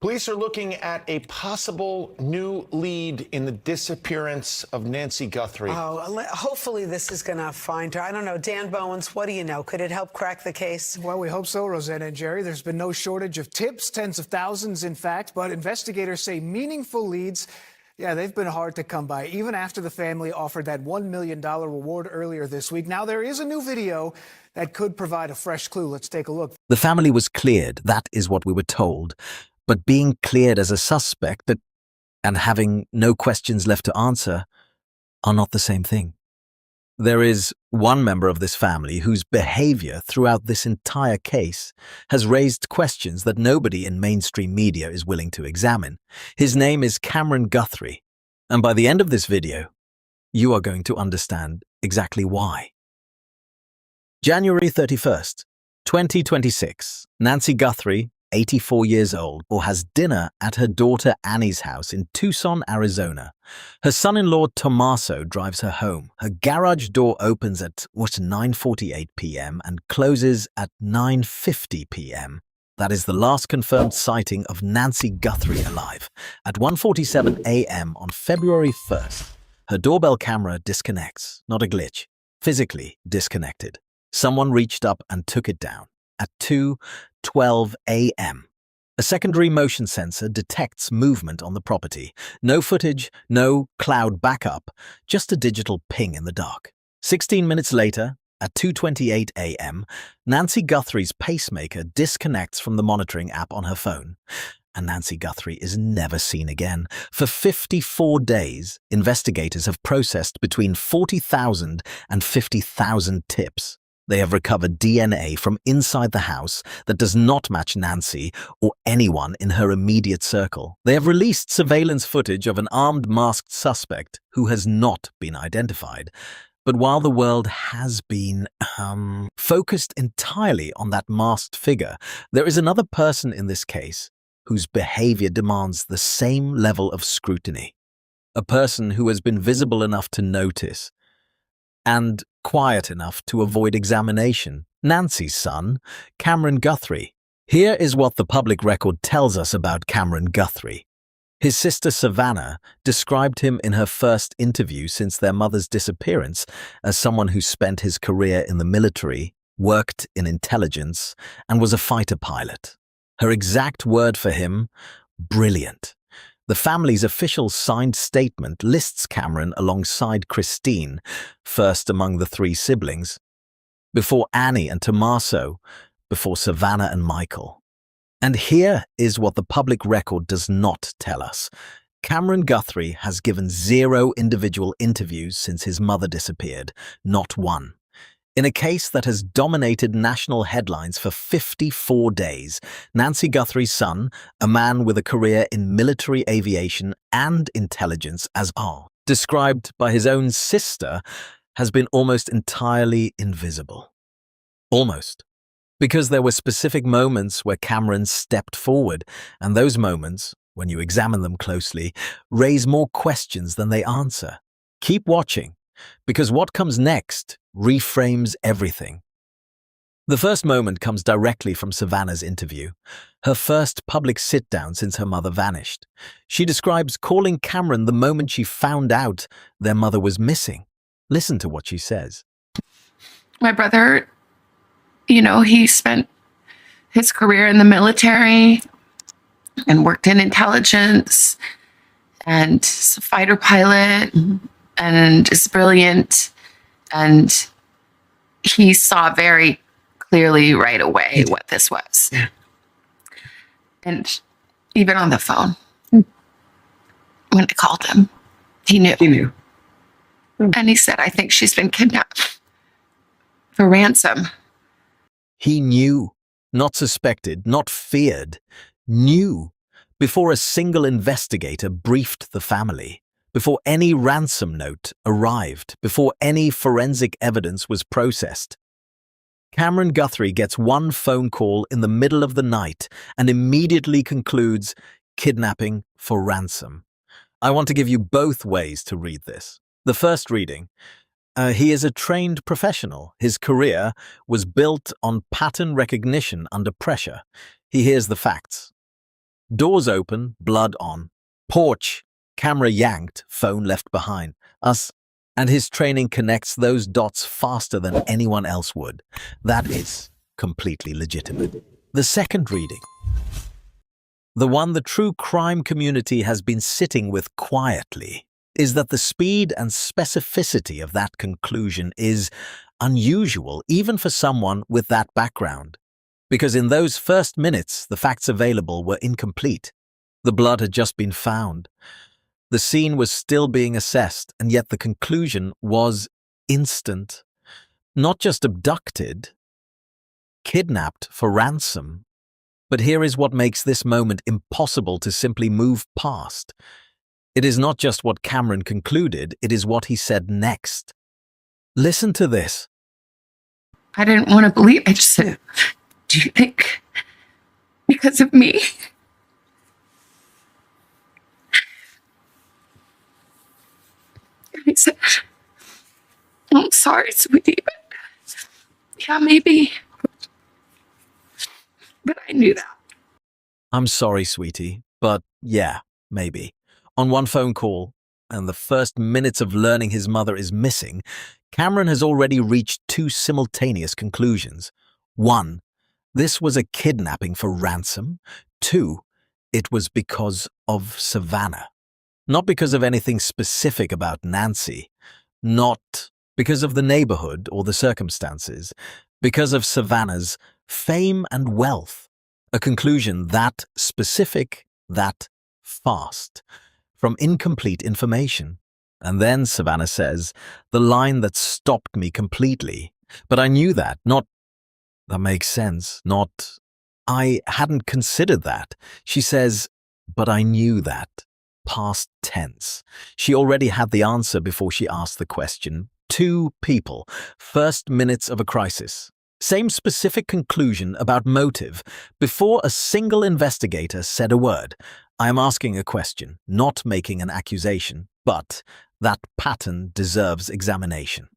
Police are looking at a possible new lead in the disappearance of Nancy Guthrie. Oh, hopefully this is going to find her. I don't know. Dan Bowens, what do you know? Could it help crack the case? Well, we hope so, Rosanna and Jerry. There's been no shortage of tips, tens of thousands, in fact, but investigators say meaningful leads, yeah, they've been hard to come by, even after the family offered that $1 million reward earlier this week. Now, there is a new video that could provide a fresh clue. Let's take a look. The family was cleared, that is what we were told. But being cleared as a suspect and having no questions left to answer are not the same thing. There is one member of this family whose behavior throughout this entire case has raised questions that nobody in mainstream media is willing to examine. His name is Camron Guthrie, and by the end of this video, you are going to understand exactly why. January 31st, 2026, Nancy Guthrie, 84 years old, has dinner at her daughter Annie's house in Tucson, Arizona. Her son-in-law Tommaso drives her home. Her garage door opens at 9:48 p.m. and closes at 9:50 p.m. That is the last confirmed sighting of Nancy Guthrie alive. At 1:47 a.m. on February 1st, her doorbell camera disconnects. Not a glitch. Physically disconnected. Someone reached up and took it down. At 2:12 a.m. A secondary motion sensor detects movement on the property. No footage, no cloud backup, just a digital ping in the dark. 16 minutes later, at 2:28 a.m., Nancy Guthrie's pacemaker disconnects from the monitoring app on her phone. And Nancy Guthrie is never seen again. For 54 days, investigators have processed between 40,000 and 50,000 tips. They have recovered DNA from inside the house that does not match Nancy or anyone in her immediate circle. They have released surveillance footage of an armed masked suspect who has not been identified. But while the world has been focused entirely on that masked figure, there is another person in this case whose behavior demands the same level of scrutiny. A person who has been visible enough to notice and quiet enough to avoid examination. Nancy's son, Camron Guthrie. Here is what the public record tells us about Camron Guthrie. His sister Savannah described him in her first interview since their mother's disappearance as someone who spent his career in the military, worked in intelligence, and was a fighter pilot. Her exact word for him, brilliant. The family's official signed statement lists Camron alongside Christine, first among the three siblings, before Annie and Tommaso, before Savannah and Michael. And here is what the public record does not tell us. Camron Guthrie has given 0 individual interviews since his mother disappeared, not one. In a case that has dominated national headlines for 54 days, Nancy Guthrie's son, a man with a career in military aviation and intelligence as described by his own sister, has been almost entirely invisible. Almost. Because there were specific moments where Camron stepped forward, and those moments, when you examine them closely, raise more questions than they answer. Keep watching, because what comes next reframes everything. The first moment comes directly from Savannah's interview, her first public sit-down since her mother vanished. She describes calling Camron the moment she found out their mother was missing. Listen to what she says. My brother, he spent his career in the military and worked in intelligence and is a fighter pilot and is brilliant. And he saw very clearly right away what this was. Yeah. And even on the phone, when I called him, he knew. He knew. And he said, I think she's been kidnapped for ransom. He knew, not suspected, not feared, knew, before a single investigator briefed the family. Before any ransom note arrived, before any forensic evidence was processed. Camron Guthrie gets one phone call in the middle of the night and immediately concludes kidnapping for ransom. I want to give you both ways to read this. The first reading, he is a trained professional. His career was built on pattern recognition under pressure. He hears the facts. Doors open, blood on. Porch, camera yanked, phone left behind. Us. And his training connects those dots faster than anyone else would. That is completely legitimate. The second reading, the one the true crime community has been sitting with quietly, is that the speed and specificity of that conclusion is unusual even for someone with that background. Because in those first minutes, the facts available were incomplete. The blood had just been found. The scene was still being assessed, and yet the conclusion was instant. Not just abducted, kidnapped for ransom. But here is what makes this moment impossible to simply move past. It is not just what Camron concluded, it is what he said next. Listen to this. I didn't want to believe. I just said, do you think because of me? And he said, I'm sorry, sweetie, but yeah, maybe. But I knew that. I'm sorry, sweetie, but yeah, maybe. On one phone call, and the first minutes of learning his mother is missing, Camron has already reached two simultaneous conclusions. One, this was a kidnapping for ransom. Two, it was because of Savannah. Not because of anything specific about Nancy. Not because of the neighborhood or the circumstances. Because of Savannah's fame and wealth. A conclusion that specific, that fast. From incomplete information. And then Savannah says, the line that stopped me completely. But I knew that, not, that makes sense, not, I hadn't considered that. She says, but I knew that. Past tense. She already had the answer before she asked the question. Two people, first minutes of a crisis. Same specific conclusion about motive before a single investigator said a word. I am asking a question, not making an accusation, but that pattern deserves examination.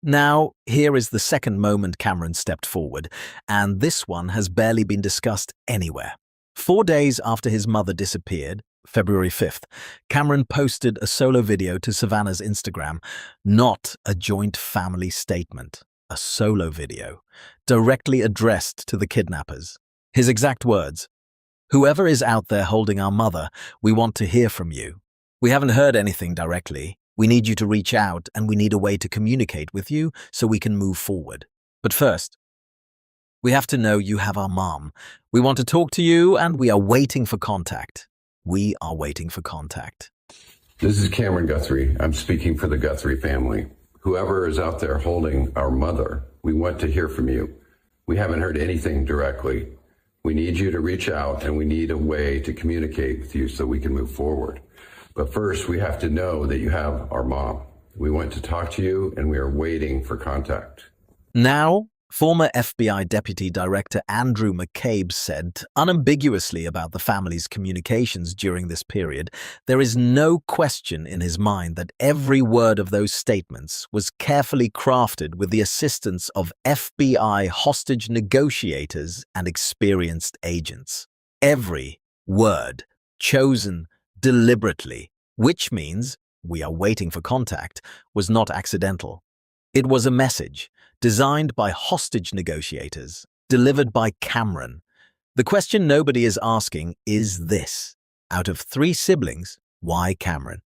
Now, here is the second moment Camron stepped forward, and this one has barely been discussed anywhere. 4 days after his mother disappeared, February 5th, Camron posted a solo video to Savannah's Instagram, not a joint family statement, a solo video, directly addressed to the kidnappers. His exact words, "Whoever is out there holding our mother, we want to hear from you. We haven't heard anything directly. We need you to reach out and we need a way to communicate with you so we can move forward. But first, we have to know you have our mom. We want to talk to you and we are waiting for contact. We are waiting for contact." This is Camron Guthrie. I'm speaking for the Guthrie family. Whoever is out there holding our mother, we want to hear from you. We haven't heard anything directly. We need you to reach out and we need a way to communicate with you so we can move forward. But first, we have to know that you have our mom. We want to talk to you and we are waiting for contact. Now, former FBI Deputy Director Andrew McCabe said unambiguously about the family's communications during this period, there is no question in his mind that every word of those statements was carefully crafted with the assistance of FBI hostage negotiators and experienced agents. Every word chosen deliberately, which means we are waiting for contact, was not accidental. It was a message designed by hostage negotiators, delivered by Camron. The question nobody is asking is this. Out of 3 siblings, why Camron?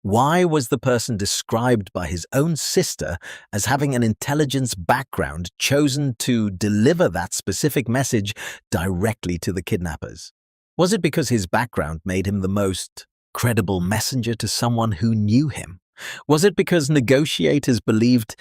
Why was the person described by his own sister as having an intelligence background chosen to deliver that specific message directly to the kidnappers? Was it because his background made him the most credible messenger to someone who knew him? Was it because negotiators believed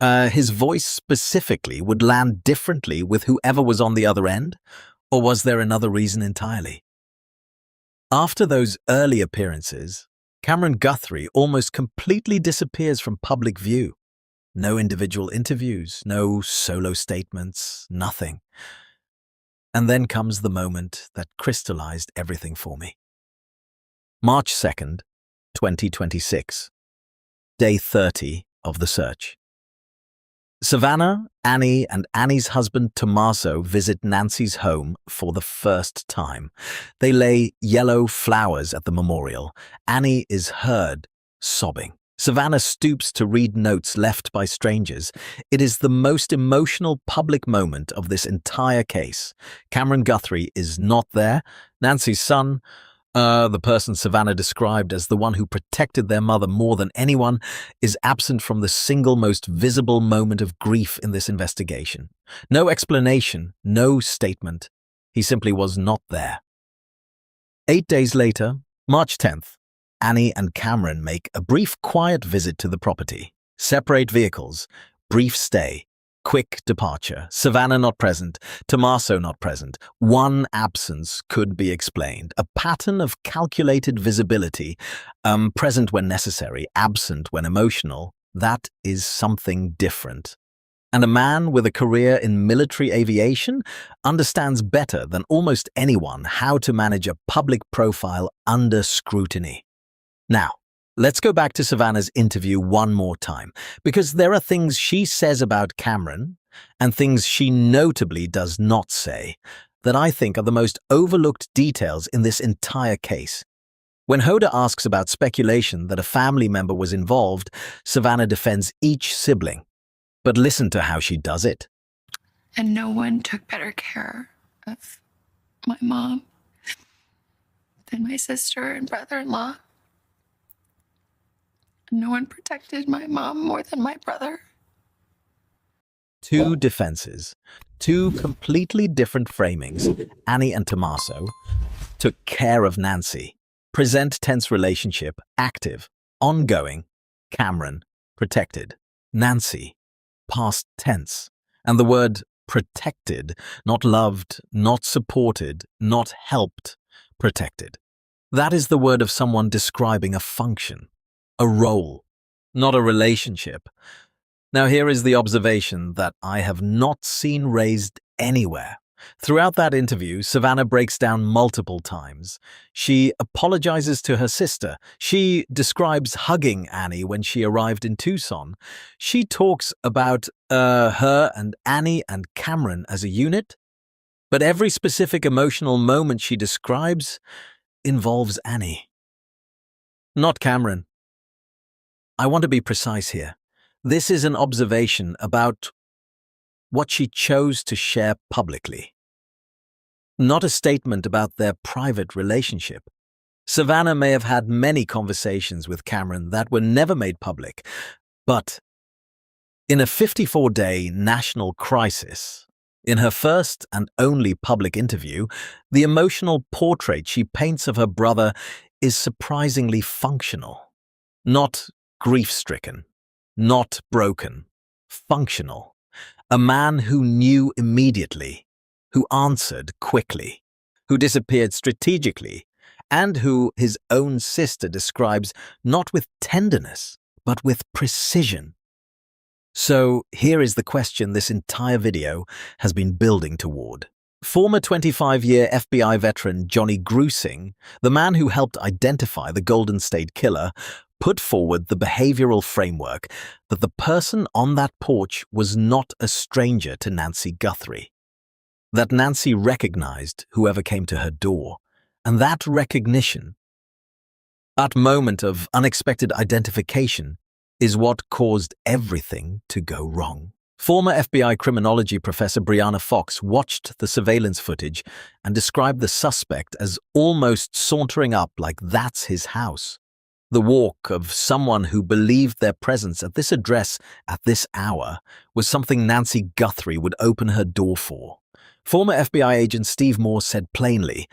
his voice specifically would land differently with whoever was on the other end? Or was there another reason entirely? After those early appearances, Camron Guthrie almost completely disappears from public view. No individual interviews, no solo statements, nothing. And then comes the moment that crystallized everything for me. March 2nd, 2026. Day 30 of the search. Savannah, Annie, and Annie's husband Tommaso visit Nancy's home for the first time. They lay yellow flowers at the memorial. Annie is heard sobbing. Savannah stoops to read notes left by strangers. It is the most emotional public moment of this entire case. Camron Guthrie is not there. Nancy's son, the person Savannah described as the one who protected their mother more than anyone, is absent from the single most visible moment of grief in this investigation. No explanation, no statement. He simply was not there. 8 days later, March 10th, Annie and Camron make a brief quiet visit to the property. Separate vehicles, brief stay, quick departure. Savannah not present, Tommaso not present. One absence could be explained. A pattern of calculated visibility, present when necessary, absent when emotional. That is something different. And a man with a career in military aviation understands better than almost anyone how to manage a public profile under scrutiny. Now, let's go back to Savannah's interview one more time, because there are things she says about Camron and things she notably does not say that I think are the most overlooked details in this entire case. When Hoda asks about speculation that a family member was involved, Savannah defends each sibling. But listen to how she does it. And no one took better care of my mom than my sister and brother-in-law. No one protected my mom more than my brother. Two defenses, two completely different framings. Annie and Tommaso took care of Nancy. Present tense relationship, active, ongoing. Camron, protected. Nancy, past tense. And the word protected, not loved, not supported, not helped, protected. That is the word of someone describing a function, a role, not a relationship. Now here is the observation that I have not seen raised anywhere. Throughout that interview, Savannah breaks down multiple times. She apologizes to her sister. She describes hugging Annie when she arrived in Tucson. She talks about her and Annie and Camron as a unit. But every specific emotional moment she describes involves Annie, not Camron. I want to be precise here. This is an observation about what she chose to share publicly, not a statement about their private relationship. Savannah may have had many conversations with Camron that were never made public, but in a 54-day national crisis, in her first and only public interview, the emotional portrait she paints of her brother is surprisingly functional, not grief-stricken, not broken, functional. A man who knew immediately, who answered quickly, who disappeared strategically, and who his own sister describes not with tenderness, but with precision. So here is the question this entire video has been building toward. Former 25-year FBI veteran Johnny Grusing, the man who helped identify the Golden State Killer, put forward the behavioral framework that the person on that porch was not a stranger to Nancy Guthrie, that Nancy recognized whoever came to her door, and that recognition, that moment of unexpected identification, is what caused everything to go wrong. Former FBI criminology professor Brianna Fox watched the surveillance footage and described the suspect as almost sauntering up like that's his house. The walk of someone who believed their presence at this address at this hour was something Nancy Guthrie would open her door for. Former FBI agent Steve Moore said plainly,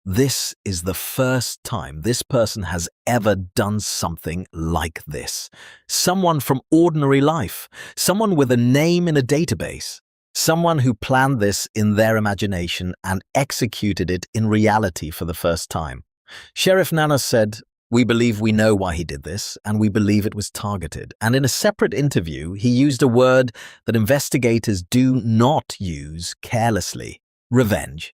"This is the first time this person has ever done something like this. Someone from ordinary life, someone with a name in a database, someone who planned this in their imagination and executed it in reality for the first time." Sheriff Nana said, "We believe we know why he did this, and we believe it was targeted." And in a separate interview, he used a word that investigators do not use carelessly: revenge.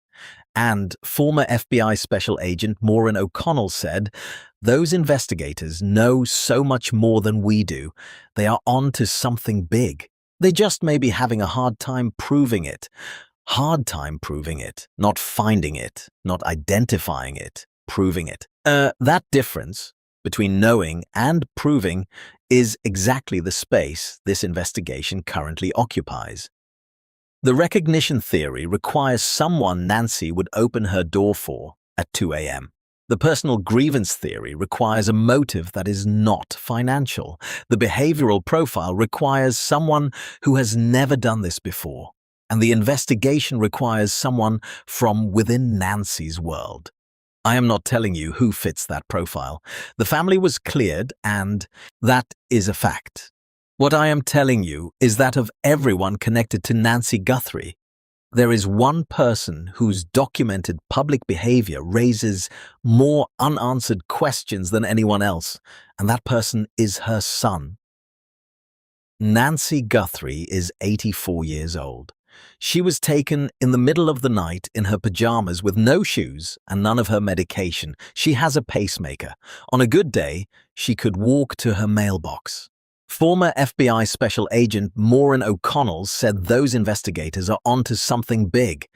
And former FBI Special Agent Maureen O'Connell said, "Those investigators know so much more than we do. They are on to something big. They just may be having a hard time proving it. Hard time proving it, not finding it, not identifying it, proving it. That difference between knowing and proving is exactly the space this investigation currently occupies. The recognition theory requires someone Nancy would open her door for at 2 a.m. The personal grievance theory requires a motive that is not financial. The behavioral profile requires someone who has never done this before. And the investigation requires someone from within Nancy's world. I am not telling you who fits that profile. The family was cleared, and that is a fact. What I am telling you is that of everyone connected to Nancy Guthrie, there is one person whose documented public behavior raises more unanswered questions than anyone else, and that person is her son. Nancy Guthrie is 84 years old. She was taken in the middle of the night in her pajamas with no shoes and none of her medication. She has a pacemaker. On a good day, she could walk to her mailbox. Former FBI Special Agent Maureen O'Connell said those investigators are onto something big.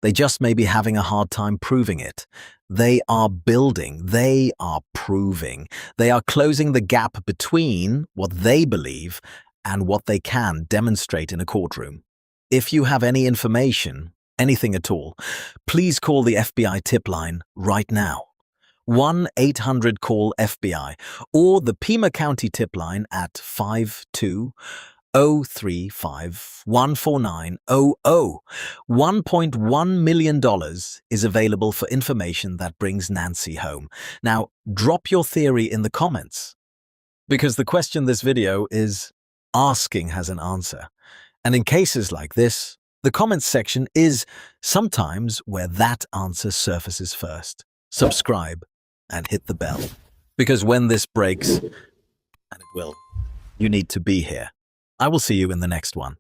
They just may be having a hard time proving it. They are building, they are proving, they are closing the gap between what they believe and what they can demonstrate in a courtroom. If you have any information, anything at all, please call the FBI tip line right now. 1-800-CALL-FBI or the Pima County tip line at 52-035-14900. $1.1 million is available for information that brings Nancy home. Now, drop your theory in the comments, because the question this video is asking has an answer. And in cases like this, the comments section is sometimes where that answer surfaces first. Subscribe and hit the bell, because when this breaks, and it will, you need to be here. I will see you in the next one.